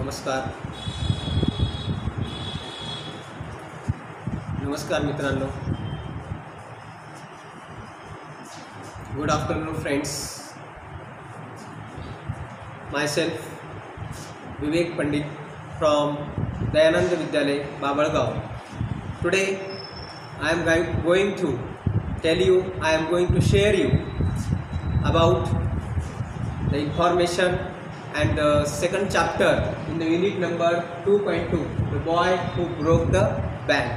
नमस्कार नमस्कार मित्रांनो. Good afternoon friends. Myself Vivek Pandit from Dayanand Vidyalaya Babhalgaon. Today I am going to tell you, I am going to share you about the information and the second chapter in the unit number 2.2, the boy who broke the bank.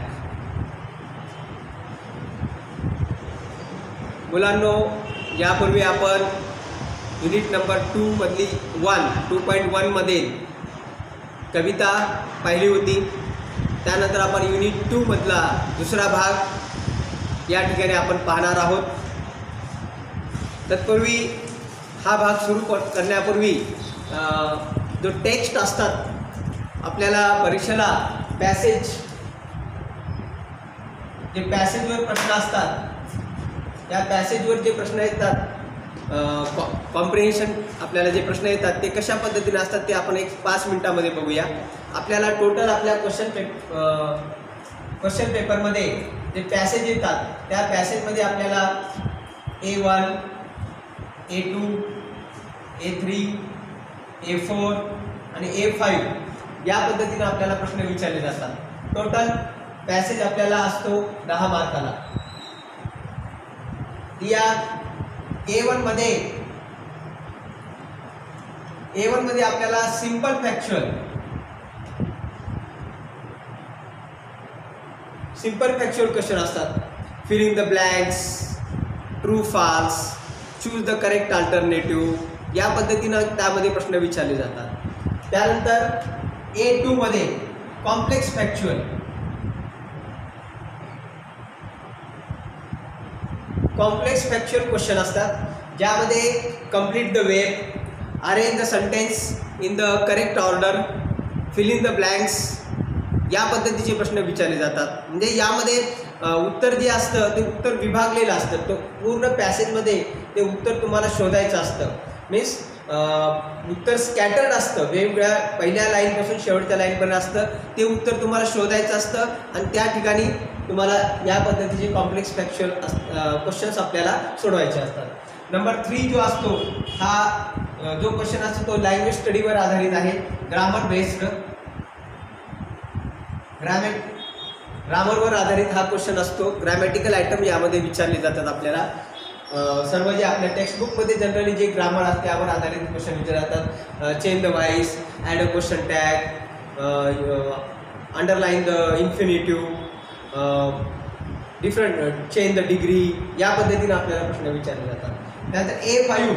मुलांनो, यापूर्वी आपण unit number 2.1 मध्ये कविता पाहिली होती. त्यानंतर आपण unit 2 मधला दुसरा भाग या ठिकाणी आपण पाहणार आहोत. तत्पूर्वी हा भाग सुरू करण्यापूर्वी जो टेक्स्ट असतात आपल्याला परीक्षेला जे पॅसेजवर प्रश्न असतात, त्या पॅसेजवर जे प्रश्न येतात, कॉम्प्रिहेन्शन आपल्याला जे प्रश्न येतात ते कशा पद्धतीने असतात ते आपण 5 मिनिटांमध्ये बघूया. आपल्याला टोटल आपल्या क्वेश्चन पेपरमध्ये जे पॅसेज येतात त्या पॅसेजमध्ये आपल्याला A1, A2, A3, A4 आणि A5 या पद्धतीने आपल्याला प्रश्न विचारले जातात. टोटल पॅसेज आपल्याला असतो 10 मार्काला. या A1 मध्ये आपल्याला सिंपल फॅक्च्युअल क्वेश्चन असतात. Fill in the blanks, true false, choose the correct alternative या पद्धतीनं त्यामध्ये प्रश्न विचारले जातात. त्यानंतर A2 मध्ये कॉम्प्लेक्स फॅक्च्युअल क्वेश्चन असतात, ज्यामध्ये complete the web, arrange the sentence in the correct order, fill in the blanks या पद्धतीचे प्रश्न विचारले जातात. म्हणजे यामध्ये उत्तर जे असतं ते उत्तर विभागलेलं असतं. तो पूर्ण पॅसेजमध्ये ते उत्तर तुम्हाला शोधायचं असतं. मीन्स उत्तर स्कॅटर्ड असतं, वेगवेगळ्या पहिल्या लाईनपासून शेवटच्या लाईनपर्यंत असतं. ते उत्तर तुम्हाला शोधायचं असतं आणि त्या ठिकाणी तुम्हाला या पद्धतीचे कॉम्प्लेक्स फॅक्च्युअल क्वेश्चन्स आपल्याला सोडवायचे असतात. नंबर 3 जो असतो, हा जो क्वेश्चन असतो तो लँग्वेज स्टडीवर आधारित आहे. ग्रामर बेस्ड, ग्रामरवर आधारित हा क्वेश्चन असतो. ग्रॅमॅटिकल आयटम यामध्ये विचारले जातात. आपल्याला सर्व जे आपल्या टेक्स्टबुकमध्ये जनरली जे ग्रामर असते त्यावर आधारित क्वेश्चन विचारले जातात. Change the voice, add a question tag, underline the infinitive, different change the degree या पद्धतीने आपल्याला प्रश्न विचारले जातात. त्यानंतर A5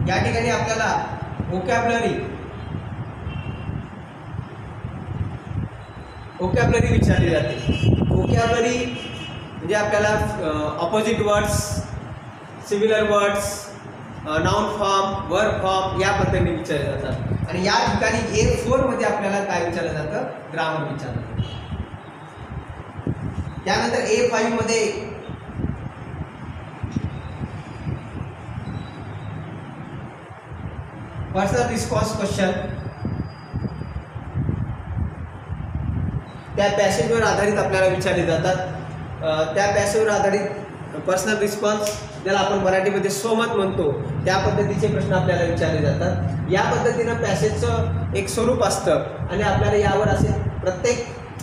या ठिकाणी आपल्याला वोकॅब्युलरी विचारली जाते. वोकॅब्युलरी म्हणजे आपल्याला opposite words, similar words, noun form, verb form या पद्धतीने विचारले जातात. आणि या ठिकाणी A4 मध्ये आपल्याला काय विचारलं जातं? ग्रामर विचारलं जातं. त्यानंतर A5 मध्ये पर्सनल रिस्पॉन्स क्वेश्चन, त्या पॅसेजवर आधारित आपल्याला विचारले जातात. त्या पॅसेजवर आधारित पर्सनल रिस्पॉन्स, ज्याला आपण मराठीमध्ये सोमत म्हणतो, त्या पद्धतीचे प्रश्न आपल्याला विचारले जातात. या पद्धतीनं पॅसेजचं एक स्वरूप असतं आणि आपल्याला यावर असे प्रत्येक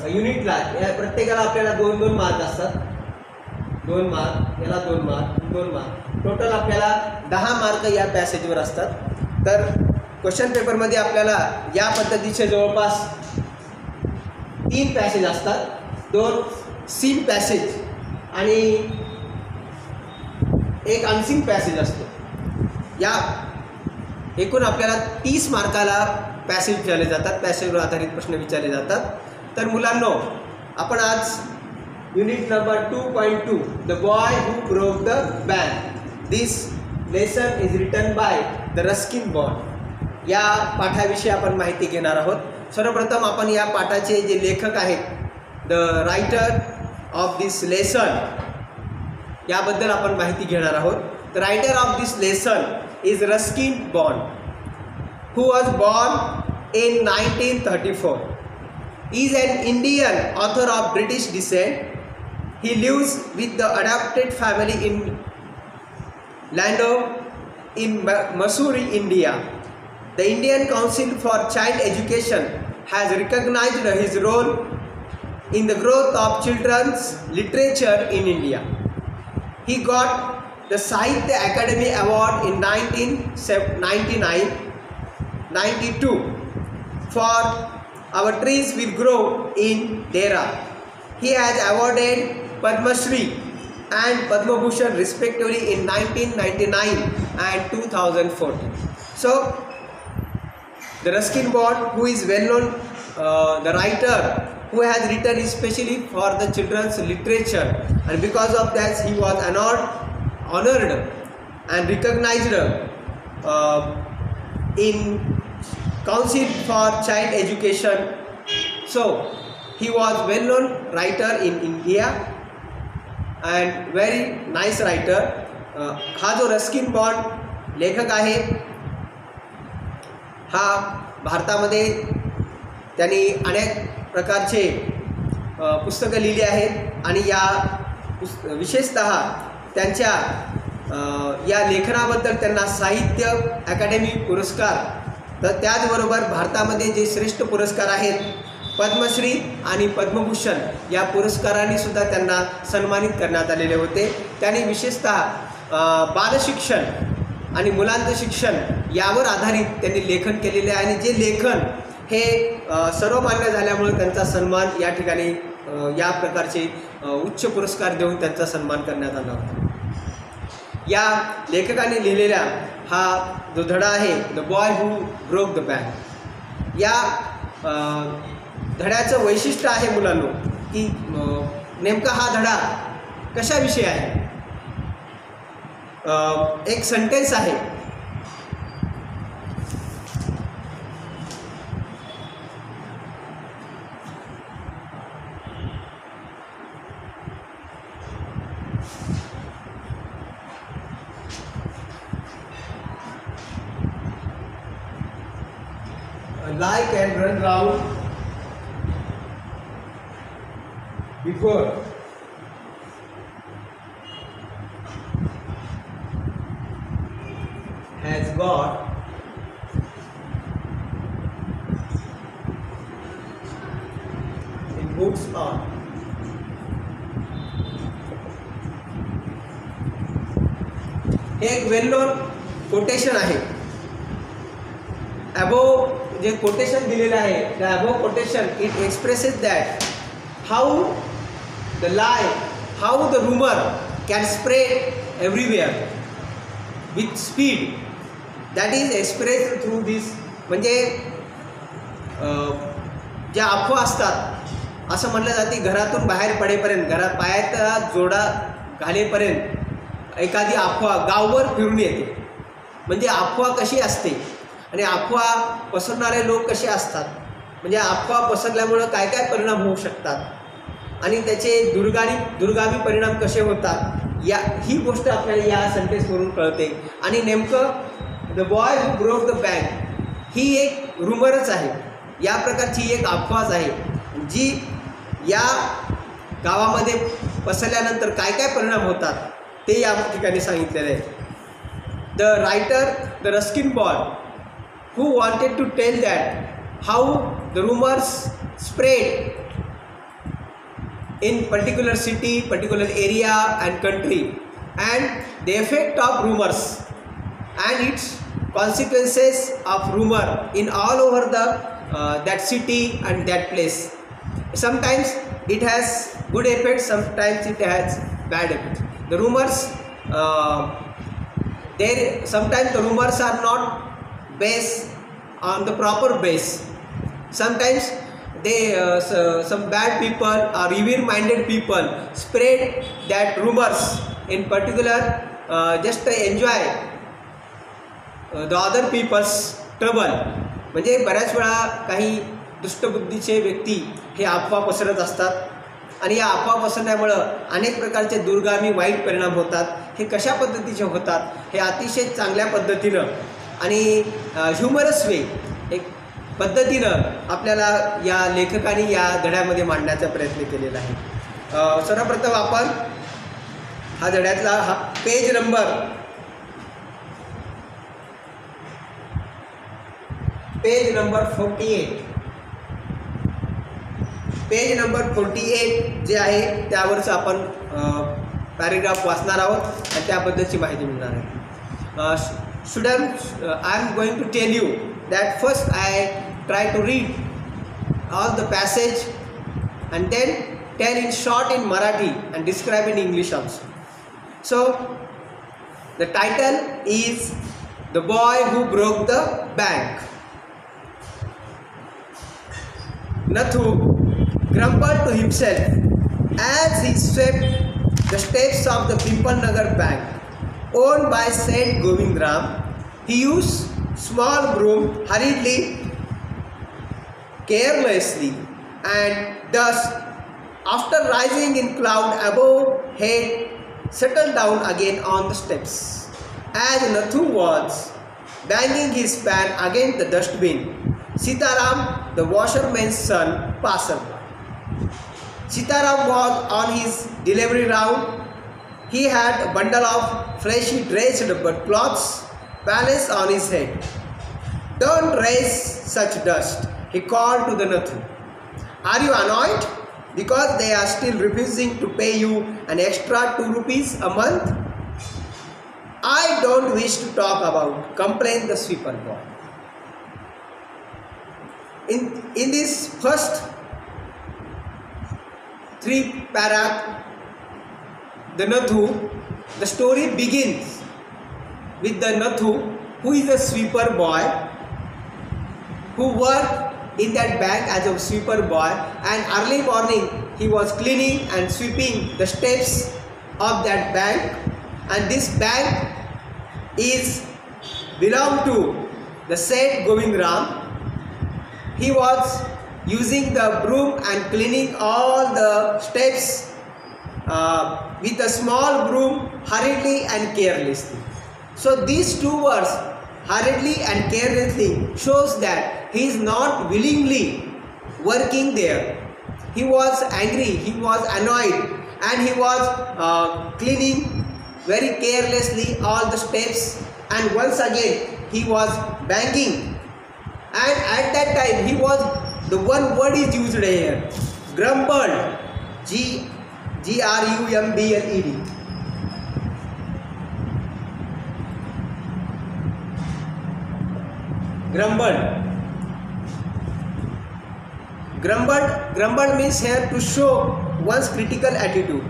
युनिटला प्रत्येकाला आपल्याला 2-2 मार्क असतात. 2 मार्क, याला 2 मार्क, 2 मार्क, टोटल आपल्याला 10 मार्क या पॅसेजवर असतात. तर क्वेश्चन पेपरमध्ये आपल्याला या पद्धतीचे जवळपास 3 पॅसेज असतात. 2 सीन पॅसेज आणि एक अनसीन पॅसेज असतो. या एकूण आपल्याला 30 मार्काला पॅसेज विचारले जातात, पॅसेजवर आधारित प्रश्न विचारले जातात. तर मुलांनो, आपण आज unit number 2.2 the boy who broke the bank, this lesson is written by the Ruskin bond या पाठाविषयी आपण माहिती घेणार आहोत. सर्वप्रथम आपण या पाठाचे जे लेखक आहेत the writer of this lesson याबद्दल आपण माहिती घेणार आहोत. The writer of this lesson is Ruskin bond, who was born in 1934. He is an Indian author of British descent. He lives with the adopted family in Lando in Missouri, India. The Indian Council for Child Education has recognized his role in the growth of children's literature in India. He got the Sahitya Academy Award in 1992 for Our Trees Will Grow in Dera. He has awarded Padma Shri and Padma Bhushan respectively in 1999 and 2014. So, the Ruskin Bond, who is well known, the writer who has written especially for the children's literature, and because of that he was honored and recognized in Council for Child Education. So he was well known writer in India and very nice writer. हा जो Ruskin bond लेखक आहे हा भारतामध्ये त्यांनी अनेक प्रकारचे पुस्तकं लिहिली आहेत आणि या विशेषतः त्यांच्या या लेखनाबद्दल त्यांना साहित्य अकादमी पुरस्कार, तर त्याचबरोबर भारतामध्ये जे श्रेष्ठ पुरस्कार आहेत पद्मश्री आणि पद्मभूषण या पुरस्कारांनी सुद्धा त्यांना सन्मानित करण्यात आलेले होते. त्यांनी विशेषतः बालशिक्षण आणि मुलांचं शिक्षण यावर आधारित त्यांनी लेखन केलेले आहे आणि जे लेखन हे सर्वमान्य झाल्यामुळे त्यांचा सन्मान या ठिकाणी या प्रकारचे उच्च पुरस्कार देऊन त्यांचा सन्मान करण्यात आला होता. या लेखकाने लिहिलेला हा जो धडा आहे the boy who broke the bank, या धड्याचं वैशिष्ट्य आहे मुलांनो की नेमका हा धडा कशाविषयी आहे. एक सेंटेन्स आहे, like and run round before has got in boots on. हे एक वेल नोन कोटेशन आहे. अबोव जे कोटेशन दिलेलं आहे the above quotation it expresses that how the lie, how the rumour can spread everywhere with speed that is express through this. म्हणजे ज्या अफवा असतात असं म्हटलं जाते घरातून बाहेर पडेपर्यंत, घरात पायात जोडा घालेपर्यंत एखादी अफवा गावभर फिरून येते. म्हणजे अफवा कशी असते आणि अफवा पसरणारे लोक कसे असतात, म्हणजे अफवा पसरल्यामुळं काय काय परिणाम होऊ शकतात आणि त्याचे दुर्गामी परिणाम कसे होतात, या ही गोष्ट आपल्याला या सेंटेन्सवरून कळते. आणि नेमकं the boy who broke the bank ही एक रुमरच आहे, या प्रकारची एक अफवाच आहे जी या गावामध्ये पसरल्यानंतर काय काय परिणाम होतात ते या ठिकाणी सांगितलेलं आहे. The writer the Ruskin bond who wanted to tell that how the rumors spread in particular city, particular area and country, and the effect of rumors and its consequences of rumor in all over the that city and that place. Sometimes it has good effects, sometimes it has bad effects. The rumors sometimes the rumors are not based on the proper base. Sometimes they some bad people or evil-minded people spread that rumors in particular just to enjoy the other people's trouble. म्हणजे बऱ्याच वेळा काही दुष्टबुद्धीचे व्यक्ती हे अफवा पसरत असतात आणि या अफवा पसरण्यामुळं अनेक प्रकारचे दूरगामी वाईट परिणाम होतात. हे कशा पद्धतीचे होतात हे अतिशय चांगल्या पद्धतीनं आणि ह्युमरस वे एक पद्धतीनं आपल्याला या लेखकाने या धड्यामध्ये मांडण्याचा प्रयत्न केलेला आहे. सर्वप्रथम आपण हा धड्यातला हा पेज नंबर 48 जे आहे त्यावरच आपण पॅरेग्राफ वाचणार आहोत आणि त्याबद्दलची माहिती मिळणार आहे. Student, I am going to tell you that first I try to read all the passage and then tell in short in Marathi and describe in English also. So the title is The Boy Who Broke the Bank. Nathu grumbled to himself as he swept the steps of the Pimple Nagar Bank owned by said Govindram. He used small broom hurriedly, carelessly, and thus, after rising in cloud above head, settled down again on the steps. As Nathu was banging his pan against the dustbin, Sitaram, the washerman's son, passed by. Sitaram was on his delivery round. He had a bundle of freshly dressed cloths balanced on his head. Don't raise such dust, he called to the Nathu. Are you annoyed because they are still refusing to pay you an extra 2 rupees a month? I don't wish to talk about, complained the sweeper boy. In this first 3 paragraphs, the Nathu, the story begins with the Nathu, who is a sweeper boy, who worked in that bank as a sweeper boy, and early morning he was cleaning and sweeping the steps of that bank, and this bank is belong to the said Govindram. He was using the broom and cleaning all the steps with a small broom hurriedly and carelessly. So these 2 words, hurriedly and carelessly, shows that he is not willingly working there. He was angry, he was annoyed, and he was cleaning very carelessly all the steps, and once again he was banging, and at that time he was, the one word is used here, grumbled, G-R-U-M-B-L-E-D. Grumbled means here to show one's critical attitude.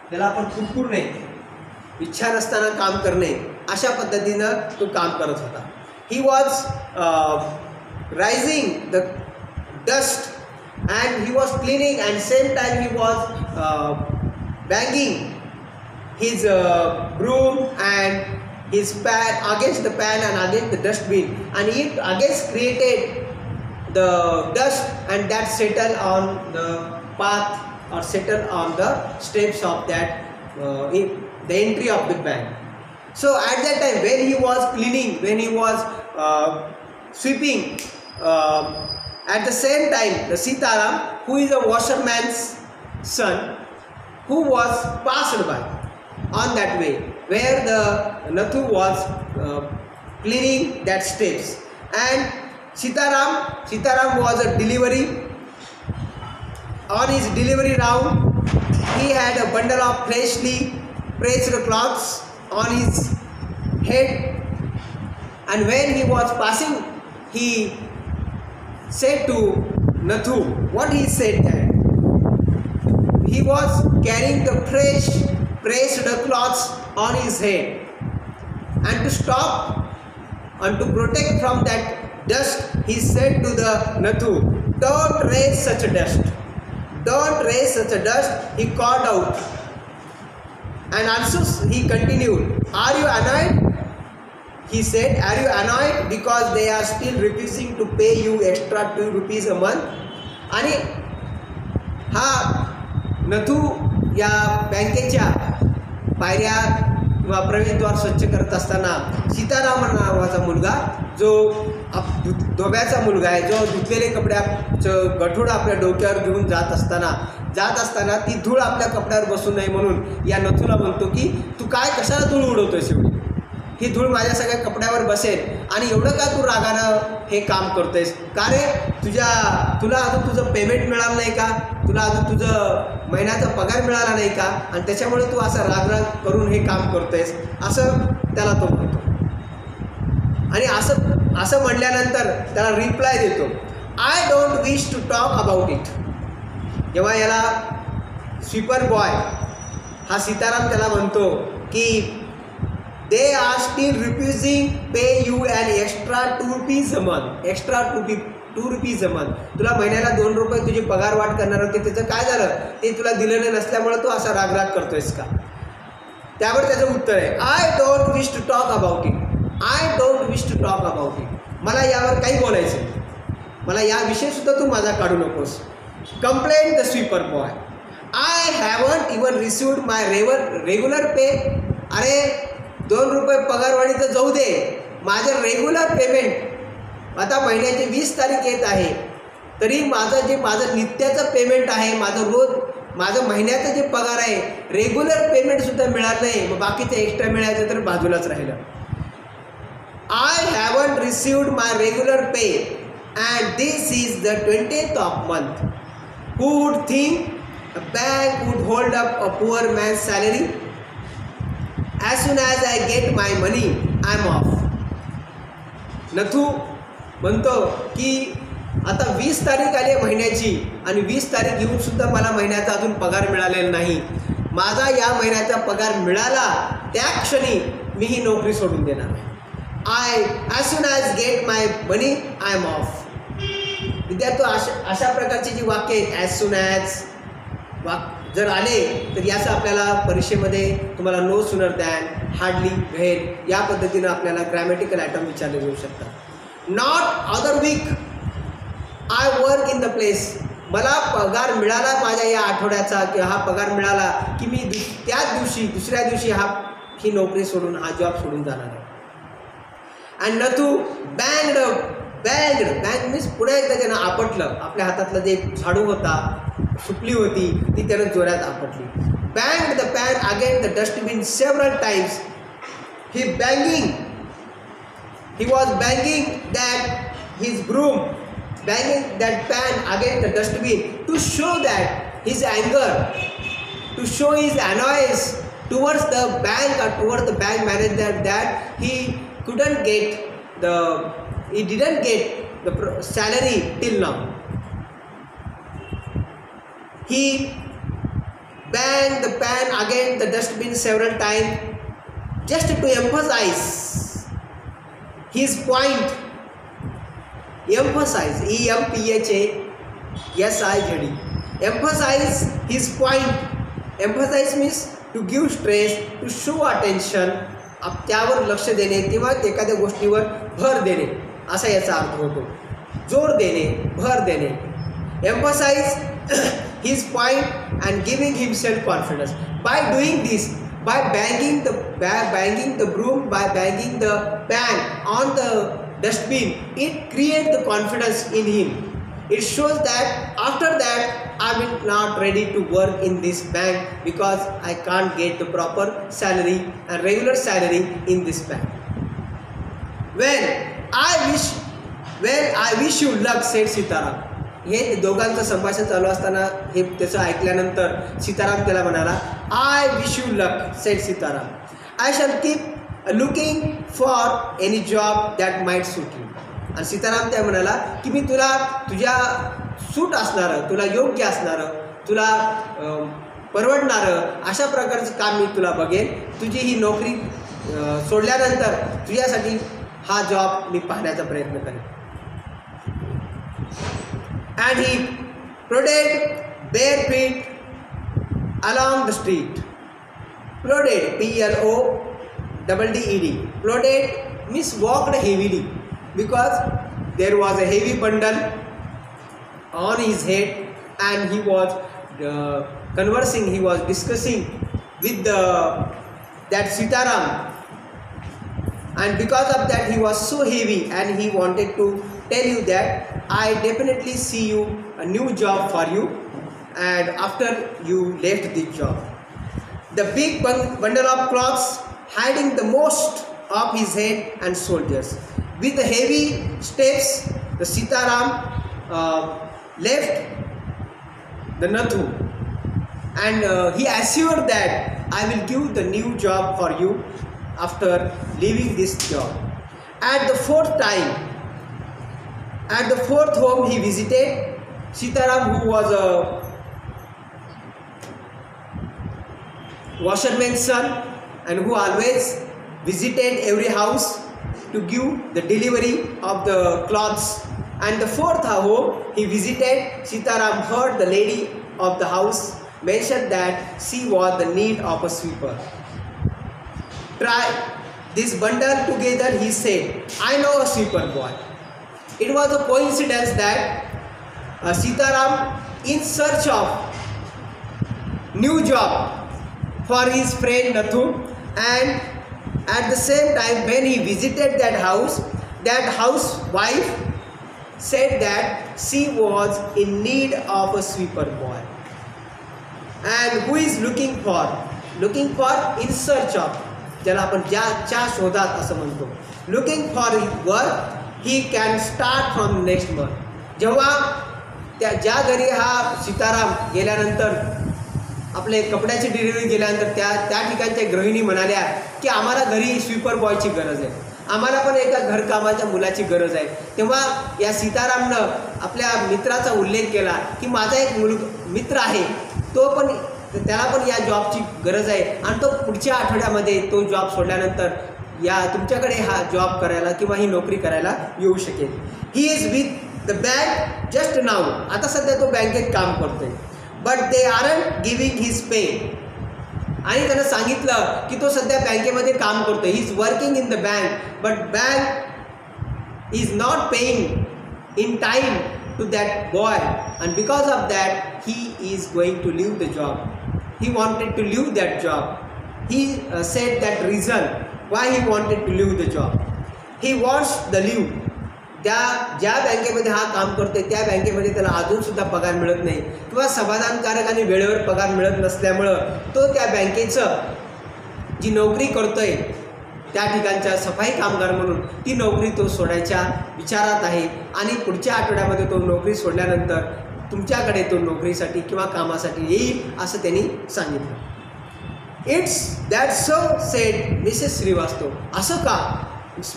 त्याला आपण कुरकुरणे, इच्छा नसताना काम करणे, अशा पद्धतीनं तो काम करत होता. He was rising the dust and he was cleaning, and same time he was banging his broom and his pan against the pan and against the dustbin, and it against created the dust, and that settled on the path or settled on the steps of that the entry of the bank. So at that time when he was cleaning, when he was sweeping, at the same time the Sitaram, who is a washerman's son, who was passed by on that way where the Nathu was cleaning that steps, and Sitaram was a delivery. On his delivery round, he had a bundle of freshly pressed cloths on his head, and when he was passing, he said to Nathu, what he said that he was carrying the fresh pressed cloths on his head, and to stop and to protect from that dust, he said to the Nathu, don't raise such a dust. Don't raise such a dust, he called out. And also he continued, are you annoyed? He said, are you annoyed because they are still refusing to pay you extra 2 rupees a month? आणि हा नथू या बँकेच्या पायऱ्या किंवा प्रवेशद्वार स्वच्छ करत असताना सीताराम नावाचा मुलगा जो धोब्याचा मुलगा आहे, जो धुतलेले कपड्याचं गठोड आपल्या डोक्यावर घेऊन जात असताना ती धूळ आपल्या कपड्यावर बसू नये म्हणून या नथूला म्हणतो की तू काय कशाला धूळ उडवतोयस एवढी, ही धूळ माझ्या सगळ्या कपड्यावर बसेल आणि एवढं का तू रागानं हे काम करतोयस, का रे तुला अजून तुझं पेमेंट मिळालं नाही का, तुला अजून तुझं महिन्याचा पगार मिळाला नाही का आणि त्याच्यामुळे तू असं राग करून हे काम करतोयस, असं त्याला तो म्हणतो. आणि असं म्हणल्यानंतर त्याला रिप्लाय देतो, I don't wish to talk about it. जेव्हा याला स्वीपर बॉय हा सीताराम त्याला म्हणतो की they are still refusing pay you an extra 2 rupees a month, extra 2 rupees a month. तुला महिन्याला 2 रुपये तुझी पगार वाढ करणार होते, त्याचं काय झालं ते तुला दिलेलं नसल्यामुळे तू असा राग करतोयस का. त्यावर त्याचं उत्तर आहे, I don't wish to talk about it, I don't wish to talk about it. मला यावर काही बोलायचं नाही, मला याविषयी सुद्धा तू माझा काढू नकोस. Complaint the sweeper boy, I haven't even received my regular pay. अरे 2 रुपये पगारवाढी तर जाऊ दे, माझं रेग्युलर पेमेंट आता महिन्याची 20 तारीख येत आहे, तरी माझं नित्याचं पेमेंट आहे, माझं महिन्याचं जे पगार आहे रेग्युलर पेमेंटसुद्धा मिळालं नाही, मग बाकीचं एक्स्ट्रा मिळायचं तर बाजूलाच राहिलं. I haven't received my regular pay and this is the 20th of month. Who would think a bank would hold up a poor man's salary? As soon as I get my money, I'm off. Nathu म्हणतो की आता 20 तारीख आली आहे महिन्याची आणि 20 तारीख येऊन सुद्धा मला महिन्याचा अजून पगार मिळालेला नाही. माझा या महिन्याचा पगार मिळाला त्या क्षणी मी ही नोकरी सोडून देणार. as soon as get my money, I'm off. विद्यार्थी अशा प्रकारची जी वाक्य आहेत as soon as जर आले तर याचं आपल्याला परीक्षेमध्ये तुम्हाला no sooner than, hardly, when या पद्धतीनं आपल्याला ग्रॅमॅटिकल आयटम विचारले जाऊ शकतात. Not other week I work in the place. मला पगार मिळाला माझ्या या आठवड्याचा किंवा हा पगार मिळाला की मी त्याच दिवशी दुसऱ्या दिवशी ही नोकरी सोडून हा जॉब सोडून जाणार आहे. अँड नथू बँग मीन्स पुढे एकदा त्यानं आपटलं, आपल्या हातातलं जे झाडू होता, सुपली होती ती त्यानं जोरात आपटली. Bang the pan again the dustbin several times. he was banging his broom, banging that pan against the dustbin to show that his anger, to show his annoyance towards the bank or towards the bank manager that he didn't get the salary till now. He banged the pan against the dustbin several times just to emphasize his point. Emphasize, E-M-P-H-A-S-I-Z-E. Emphasize his point. Emphasize means to give stress, to show attention. त्यावर लक्ष देणे किंवा एखाद्या गोष्टीवर भर देणे असा याचा अर्थ होतो. जोर देणे, भर देणे. Emphasize his point and giving himself confidence. By doing this, by banging the broom, by banging the pan on the dustbin, it creates the confidence in him. It shows that after that I will not ready to work in this bank because I can't get the proper salary and regular salary in this bank. Well, I wish you luck, said Sitaram. हे दोघांचं संभाषण चालू असताना हे त्याचं ऐकल्यानंतर सीताराम त्याला म्हणाला, I wish you luck, sed Sitaram. I shall keep looking for any job that might suit you. आणि सीताराम त्या म्हणाला की मी तुझ्या सूट असणारं, तुला योग्य असणारं, तुला परवडणारं अशा प्रकारचं काम मी तुला बघेन. तुझी ही नोकरी सोडल्यानंतर तुझ्यासाठी हा जॉब मी पाहण्याचा प्रयत्न करेन. and he prodded bare feet along the street. Prodded, P-L-O-D-D-E-D. Prodded means walked heavily, because there was a heavy bundle on his head, and he was conversing, he was discussing with that Sitaram, and because of that he was so heavy, and he wanted to tell you that I definitely see you a new job for you, and after you left this job. The big bundle of clothes hiding the most of his head and shoulders. With the heavy steps, the Sitaram left the Nathu, and he assured that I will give the new job for you after leaving this job. At the fourth home he visited, Sitaram, who was a washerman's son and who always visited every house to give the delivery of the clothes, and the fourth home he visited, Sitaram heard the lady of the house mention that she was the need of a sweeper. Try this bundle together, he said, I know a sweeper boy. It was a coincidence that Sitaram, in search of new job for his friend Nathu, and at the same time when he visited that housewife said that she was in need of a sweeper boy, and who is looking for in search of, ज्याला आपण ज्या शोधात असं म्हणतो, looking for work, he can start from next month. जेव्हा ज्या घरी हा सीताराम गेल्यानंतर आपले कपड्याची डिलिव्हरी गेल्यानंतर त्या ठिकाणच्या गृहिणी म्हणाल्या की आम्हाला घरी स्वीपर बॉयची गरज आहे, आम्हाला पण एका घरकामाच्या मुलाची गरज आहे. तेव्हा या सीतारामनं आपल्या मित्राचा उल्लेख केला की माझा एक मित्र आहे, तो पण त्याला पण या जॉबची गरज आहे, आणि तो पुढच्या आठवड्यामध्ये तो जॉब सोडल्यानंतर या तुमच्याकडे हा जॉब करायला किंवा ही नोकरी करायला येऊ शकेल. He is with the bank just now, आता सध्या तो बँकेत काम करतोय, but they aren't giving his pay. आणि त्यानं सांगितलं की तो सध्या बँकेमध्ये काम करतोय, he is working in the bank, but bank is not paying in time to that boy, and because of that he is going to leave the job. He wanted to leave that job. He said that reason why he wanted to leave the job. He wants the leave. ज्या बँकेमध्ये हा काम करतोय त्या बँकेमध्ये त्याला अजून सुद्धा पगार मिळत नाही किंवा समाधानकारक आणि वेळेवर पगार मिळत नसल्यामुळं तो त्या बँकेचं जी नोकरी करतोय त्या ठिकाणच्या सफाई कामगार म्हणून ती नोकरी तो सोडायच्या विचारात आहे, आणि पुढच्या आठवड्यामध्ये तो नोकरी सोडल्यानंतर तुमच्याकडे तो नोकरीसाठी किंवा कामासाठी येईल असं त्यांनी सांगितलं. It's that so said Mrs Shrivastava. असं का?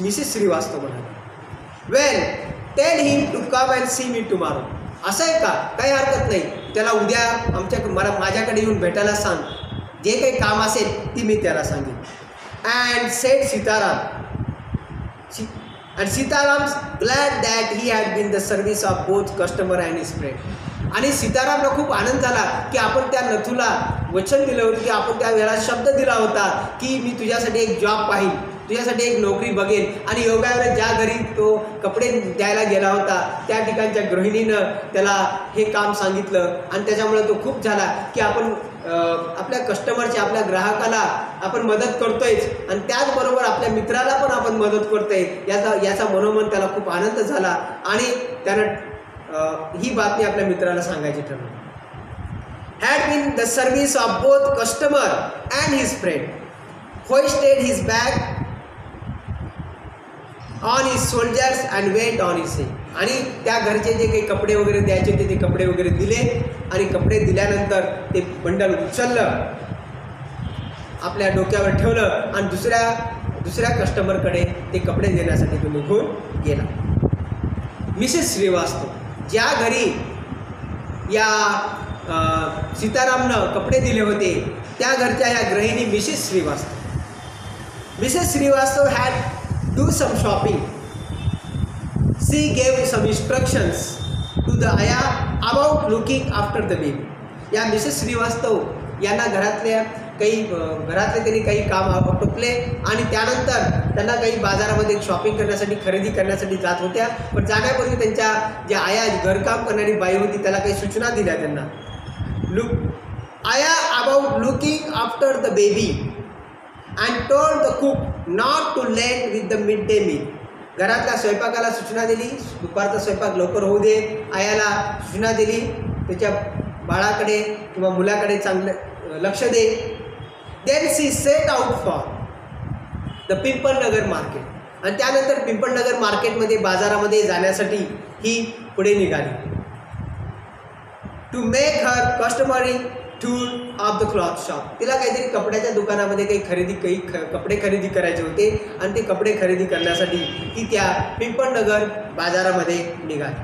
मिसेस श्रीवास्तव म्हणाले. Well tell him to come and see me tomorrow. असं आहे का? काही हरकत नाही, त्याला उद्या माझ्याकडे येऊन भेटायला सांग, जे काही काम असेल ती मी त्याला सांगेन. And said Sitaram. And Sitaram's glad that he had been the service of both customer and his friend. आणि सीतारामला खूप आनंद झाला की आपण त्या नथूला वचन दिलं होतं, की आपण त्या वेळेला शब्द दिला होता की मी तुझ्यासाठी एक जॉब पाहीन, तुझ्यासाठी एक नोकरी बघेन. आणि योगायोगाने ज्या घरी तो कपडे द्यायला गेला होता त्या ठिकाणच्या गृहिणीनं त्याला हे काम सांगितलं, आणि त्याच्यामुळे तो खूप झाला की आपण आपल्या कस्टमरच्या, आपल्या ग्राहकाला आपण मदत करतोयच, आणि त्याचबरोबर आपल्या मित्राला पण आपण मदत करतोय, याचा मनोमन त्याला खूप आनंद झाला, आणि त्यानं ही बातमी आपल्या मित्राला सांगायची ठरवली. Had been the service of both customer and his friend, hoisted his bag on his shoulders and went on his way. आणि त्या घरचे जे काही कपडे वगैरे द्यायचे होते ते कपडे वगैरे दिले, आणि कपडे दिल्यानंतर ते बंडल उचललं, आपल्या डोक्यावर ठेवलं, आणि दुसऱ्या कस्टमरकडे ते कपडे देण्यासाठी तो निघून गेला. मिसेस श्रीवास्तव, ज्या घरी या सीतारामनं कपडे दिले होते त्या घरच्या या गृहिणी Mrs Srivastava had do some shopping. She gave some instructions to the Aya about looking after the baby. या मिसेस श्रीवास्तव यांना घरातले त्यांनी काही काम आटोपले आणि त्यानंतर त्यांना काही बाजारामध्ये शॉपिंग करण्यासाठी खरेदी करण्यासाठी जात होत्या. पण जाण्यापूर्वी त्यांच्या ज्या आया घरकाम करणारी बाई होती त्याला काही सूचना दिल्या त्यांना. आया about looking after the baby and told the cook not to late with the mid day meal. घरातल्या स्वयंपाकाला सूचना दिली, दुपारचा स्वयंपाक लवकर होऊ दे. आयाला सूचना दिली त्याच्या बाळाकडे किंवा मुलाकडे चांगलं लक्ष दे. Then she set out for the Pimpalnagar market. आणि त्यानंतर पिंपळनगर मार्केटमध्ये बाजारामध्ये जाण्यासाठी ही पुढे निघाली. To make her customary tour of the cloth shop. तिला काहीतरी कपड्याच्या दुकानामध्ये काही कपडे खरेदी करायचे होते आणि ते कपडे खरेदी करण्यासाठी ती त्या पिंपळनगर बाजारामध्ये निघाली.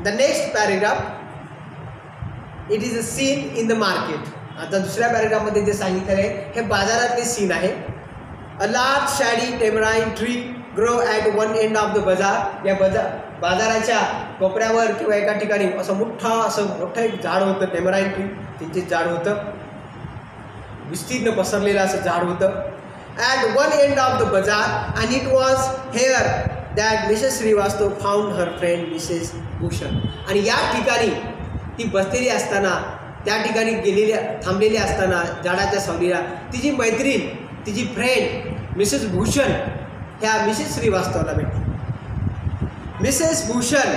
The next paragraph, it is a seen in the market. आता दुसऱ्या पॅरेग्राफमध्ये जे सांगितलं आहे हे बाजारातले सीन आहे. A large shady tamarind tree grew at one end of the bazaar. या बाजाराच्या कोपऱ्यावर किंवा एका ठिकाणी असं मोठं एक झाड होतं, टेमराईन ट्री, त्यांचे झाड होतं, विस्तीर्ण पसरलेलं असं झाड होतं. At one end of the bazaar and it was here that Mrs Shrivastava found her friend Mrs Bhushan. आणि या ठिकाणी ती बसलेली असताना, त्या ठिकाणी थांबलेली असताना झाडाच्या सावलीला तिची मैत्रीण, तिची फ्रेंड मिसेस भूषण ह्या मिसेस श्रीवास्तवला भेटली. Mrs Bhushan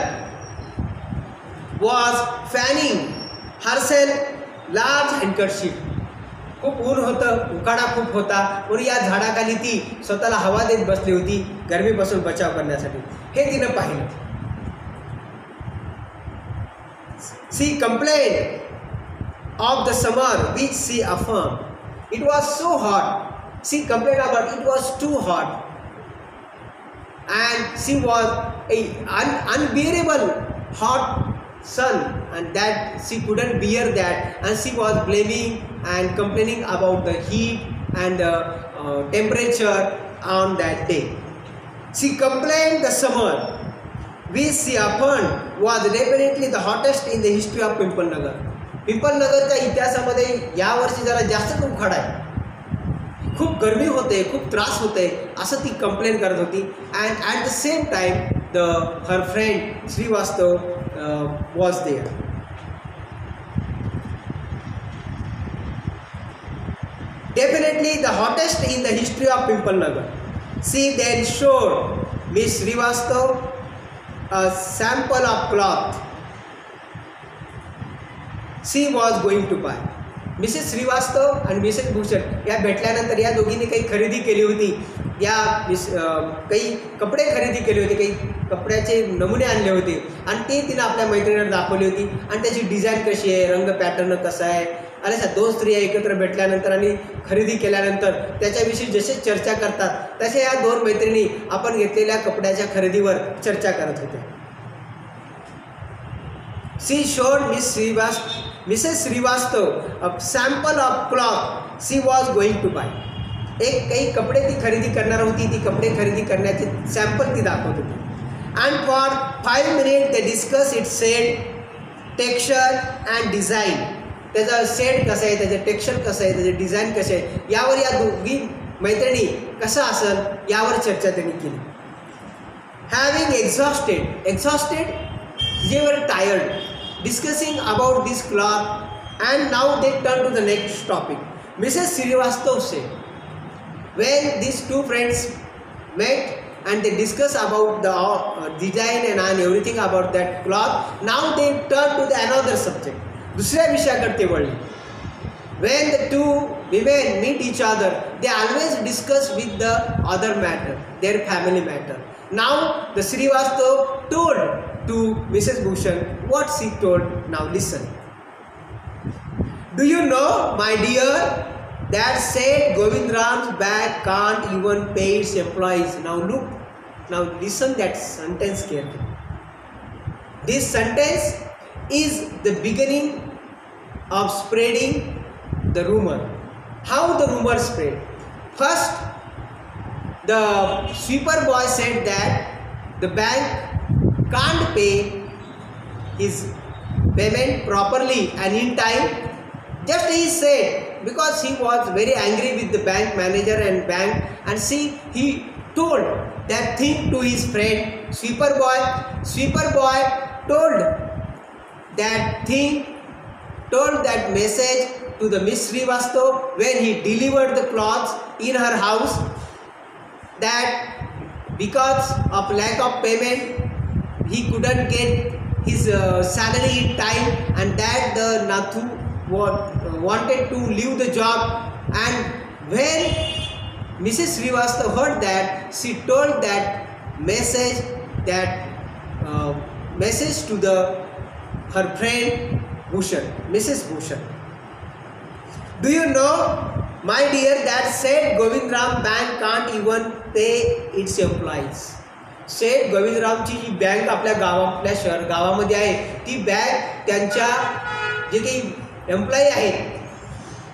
was fanning herself large handkerchief. खूप ऊन होतं, उकाडा खूप होता, म्हणून या झाडाखाली ती स्वतःला हवा देत बसली होती गरमीपासून बचाव करण्यासाठी. हे तिनं पाहिलं. She complained of the summer which she affirmed. It was so hot. She complained about it was too hot. And she was an unbearable hot sun and that she couldn't bear that. And she was blaming and complaining about the heat and the temperature on that day. She complained the summer which she affirmed was definitely the hottest in the history of Pimpalnagar. पिंपळनगरच्या इतिहासामध्ये यावर्षी जरा जास्तच उखाडा आहे, खूप गरमी होते, खूप त्रास होते असं ती कंप्लेन करत होती. And at the same time her friend Shrivastava was there. Definitely the hottest in the history of Pimpalnagar. She then showed Miss Shrivastava a sample of cloth she was going to buy. Mrs Shrivastava आणि Mrs Bhushan या भेटल्यानंतर या दोघींनी काही खरेदी केली होती. या काही कपडे खरेदी केले होते, काही कपड्याचे नमुने आणले होते आणि ते तिनं आपल्या मैत्रिणीला दाखवली होती. आणि त्याची डिझाईन कशी आहे, रंग पॅटर्न कसा आहे. आणि अशा दोन स्त्रिया एकत्र भेटल्यानंतर आणि खरेदी केल्यानंतर त्याच्याविषयी जसे चर्चा करतात तसे या दोन मैत्रिणी आपण घेतलेल्या कपड्याच्या खरेदीवर चर्चा करत होत्या. She showed Mrs Shrivastava a sample of cloth she was going to buy. काही कपडे ती खरेदी करणार होती, ती कपडे खरेदी करण्याचे सॅम्पल ती दाखवत होती. And for 5 minutes they discuss its shade, texture and design. त्याचा शेड कसं आहे, त्याचं टेक्स्चर कसं आहे, त्याचे डिझाईन कसे आहे, यावर या दोघी मैत्रिणी कसं असेल यावर चर्चा त्यांनी केली. Having exhausted they were tired discussing about this cloth and now they turn to the next topic. Mrs. Srivastav said, when these two friends met and they discuss about the design and everything about that cloth, now they turn to the another subject. दुसऱ्या विषयाकडे ते वळले. When the two women meet each other, they always discuss with the other matter, their family matter. Now the Srivastav told to Mrs. Bhushan what she told. Now listen. Do you know, my dear, that said Govindram's bank can't even pay its employees. Now listen that sentence carefully. This sentence is the beginning of spreading the rumor. How the rumor spread? First, the sweeper boy said that the bank can't pay his payment properly and in time. Just he said, because he was very angry with the bank manager and bank, and see, he told that thing to his friend sweeper boy. Sweeper boy told that thing, told that message to the Miss Srivastav when he delivered the clothes in her house, that because of lack of payment he couldn't get his salary in time, and that the Nathu wanted to leave the job. And when Mrs. Srivastav heard that, she told that message, message to her friend Bhushan, Mrs. Bhushan. Do you know, my dear, that said Govindram bank can't even pay its employees. Seth गोविंदरामची G bank आपल्या गावामध्ये आहे, ती bank त्यांच्या जे काही employee आहेत,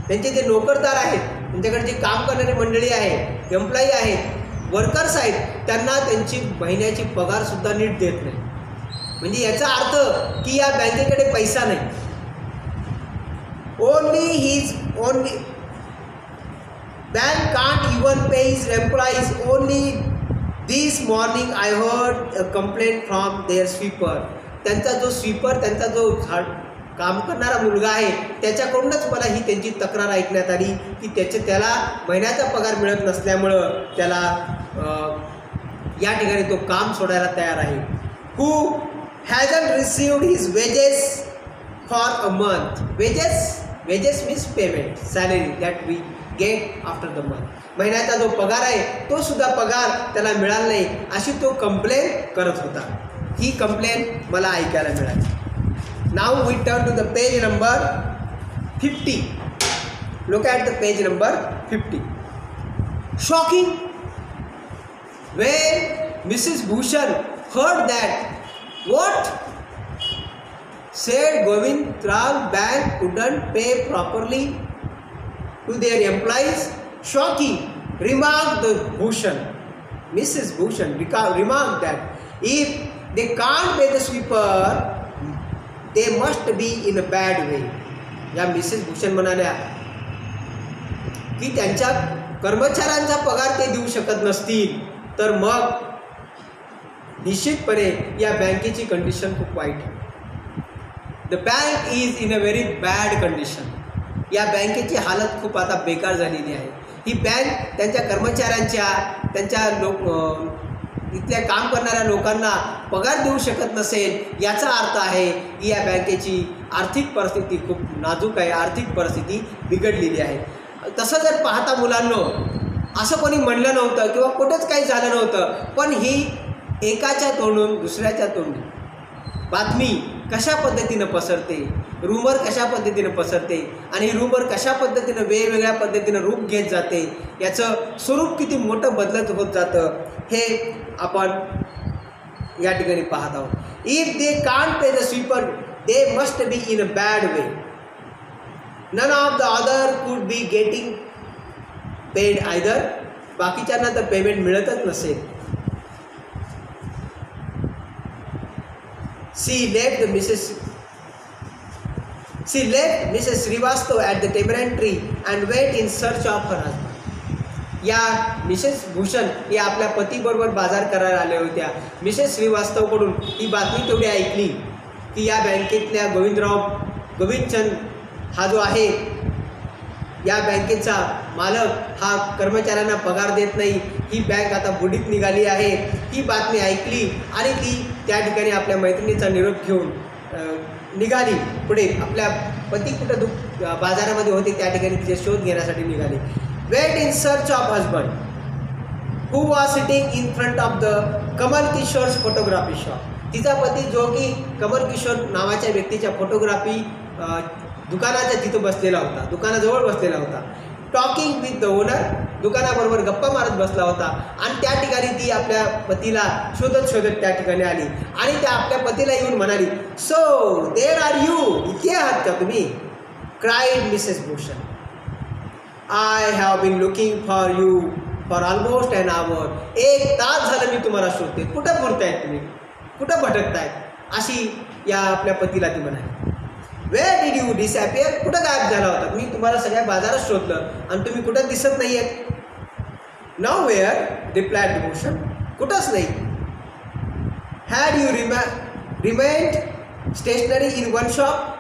त्यांचे जे नोकरदार आहेत, त्यांच्याकडे जे काम करणारी मंडळी आहेत, एम्प्लॉई आहेत, वर्कर्स आहेत, त्यांना त्यांची महिन्याची पगार सुद्धा नीट देत नाही. म्हणजे याचा अर्थ की या बँकेकडे पैसा नाही. only bank can't even pay his employees. Only this morning I heard a complaint from their sweeper. त्यांचा जो स्वीपर, त्यांचा जो काम करणारा मुलगा आहे, त्याच्याकडूनच मला ही त्यांची तक्रार ऐकण्यात आली की त्याला महिन्याचा पगार मिळत नसल्यामुळं त्याला या ठिकाणी तो काम सोडायला तयार आहे. Who hasn't received his wages for a month. Wages means payment, salary that we get after the month. महिन्याचा जो पगार आहे तो सुद्धा पगार त्याला मिळाला नाही, अशी तो कंप्लेन करत होता. ही कंप्लेन मला ऐकायला मिळाली. Now we turn to the page number 50. Look at the page number 50. Shocking. When Mrs. Bhushan heard that, what? Said Govindram bank couldn't pay properly to their employees. Shocking, remarked the Bhushan. Mrs. Bhushan remarked that if they can't pay the sweeper, they must be in a bad way. या Mrs Bhushan म्हणाल्या की त्यांच्या कर्मचाऱ्यांचा पगार ते देऊ शकत नसतील तर मग निश्चितपणे या बँकेची कंडिशन खूप वाईट आहे. The bank is in a very bad condition. या बँकेची हालत खूप आता बेकार झालेली आहे. ही बँक त्यांच्या कर्मचाऱ्यांच्या, त्यांच्या इथल्या काम करणाऱ्या लोकांना पगार देऊ शकत नसेल, याचा अर्थ आहे की या बँकेची आर्थिक परिस्थिती खूप नाजूक आहे, आर्थिक परिस्थिती बिघडलेली आहे. तसं जर पाहता मुलांनो, असं कोणी म्हणलं नव्हतं किंवा कुठंच काही झालं नव्हतं, पण ही एकाच्या तोंडून दुसऱ्याच्या तोंडी बातमी कशा पद्धतीनं पसरते, रूमर कशा पद्धतीनं पसरते आणि रूमर कशा पद्धतीनं वेगवेगळ्या पद्धतीनं रूप घेत जाते, याचं स्वरूप किती मोठं बदलत होत जातं हे आपण या ठिकाणी पाहत आहोत. If they can't pay the sweeper they must be in a bad way. None of the other could be getting paid either. बाकीच्यांना तर पेमेंट मिळतच नसेल. She left Mrs. Srivastav at the tamarind tree and went in search of her husband. या Mrs Bhushan या आपल्या पतीबरोबर बाजार करायला आल्या होत्या. मिसेस श्रीवास्तवकडून ही बातमी तेवढी ऐकली की या बँकेतल्या गोविंदचंद हा जो आहे, या बँकेचा मालक हा कर्मचाऱ्यांना पगार देत नाही, ही बँक आता बुडीत निघाली आहे. ही बातमी ऐकली आणि ती त्या ठिकाणी आपल्या मैत्रिणीचा निरोप घेऊन निघाली पुढे. आपल्या पती कुठं बाजारामध्ये होते त्या ठिकाणी तिचे शोध घेण्यासाठी निघाली. Went in search of husband who was sitting in front of the Kamal Kishore's photography shop. तिचा पती जो की कमल किशोर नावाच्या व्यक्तीच्या फोटोग्राफी दुकानाच्या तिथं बसलेला होता, दुकानाजवळ बसलेला होता. टॉकिंग विथ द ओनर, दुकानाबरोबर गप्पा मारत बसला होता. आणि त्या ठिकाणी ती आपल्या पतीला शोधत त्या ठिकाणी आली आणि त्या आपल्या पतीला येऊन म्हणाली, सो देर आर यू, इथे आहात का तुम्ही? Cried Mrs Bhushan. I have been looking for you for almost an hour. 1 तास झालं मी तुम्हाला शोधते, कुठं फिरतायत तुम्ही, कुठं भटकतायत, अशी या आपल्या पतीला ती म्हणाली. वेअर डिड यू डिसअपियर, कुठं गायब झाला होता, मी तुम्हाला सगळ्या बाजारात शोधलं आणि तुम्ही कुठं दिसत नाही आहेत. नाव वेअर रिप्लायड भूषण, कुठंच नाही. Had you remained stationary in one shop,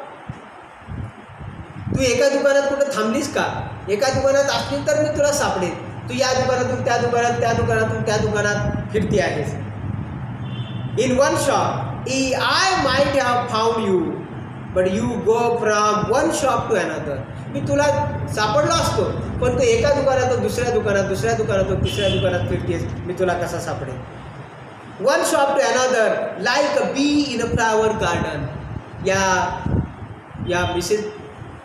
तू एका दुकानात कुठं थांबलीस का, एका दुकानात असली तर मी तुला सापडेन. तू या दुकानातून त्या दुकानात, त्या दुकानातून त्या दुकानात फिरती आहेस. In one shop I might have found you but you go from one shop to another, मी तुला सापडलो असतो पण तू एका दुकानातून दुसऱ्या दुकानात, दुसऱ्या दुकानातून तिसऱ्या दुकानात फिरतेस, मी तुला कसा सापडेन. One shop to another like a bee in a flower garden. या मिसेस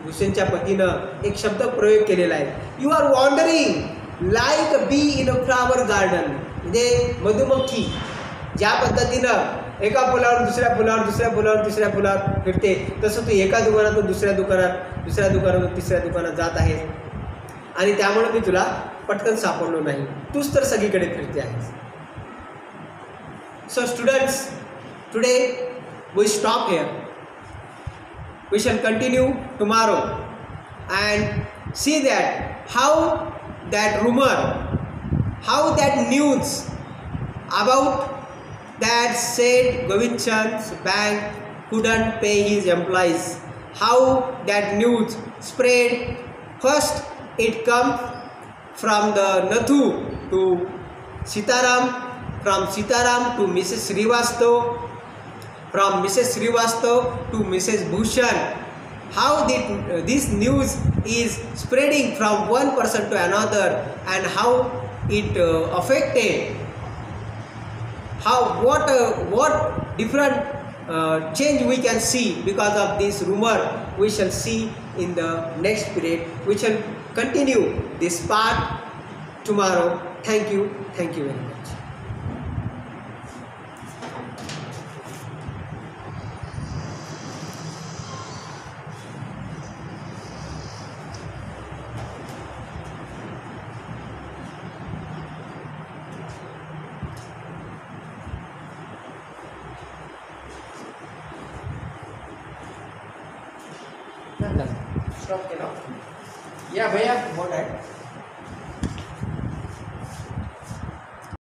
भूषणच्या पतीनं एक शब्द प्रयोग केलेला आहे. You are wandering like a bee in a flower garden, म्हणजे मधुमक्खी ज्या पद्धतीनं एका फुलावर दुसऱ्या फुलावर, दुसऱ्या फुलावर तिसऱ्या फुलावर फिरते, तसं तू एका दुकानातून दुसऱ्या दुकानात, दुसऱ्या दुकानातून तिसऱ्या दुकानात जात आहेस आणि त्यामुळे मी तुला पटकन सापडलो नाही, तूच तर सगळीकडे फिरते आहेस. So students, today we stop here. We shall continue tomorrow and see that how that rumor, how that news about that said Govind Chand's bank couldn't pay his employees, how that news spread. First it comes from the Nathu to Sitaram, from Sitaram to Mrs. Srivastav, from Mrs. Srivastav to Mrs. Bhushan. How this news is spreading from one person to another and how it affected, what different change we can see because of this rumor. We shall see in the next period. We shall continue this part tomorrow. Thank you very much. Stop केला. या भैया What?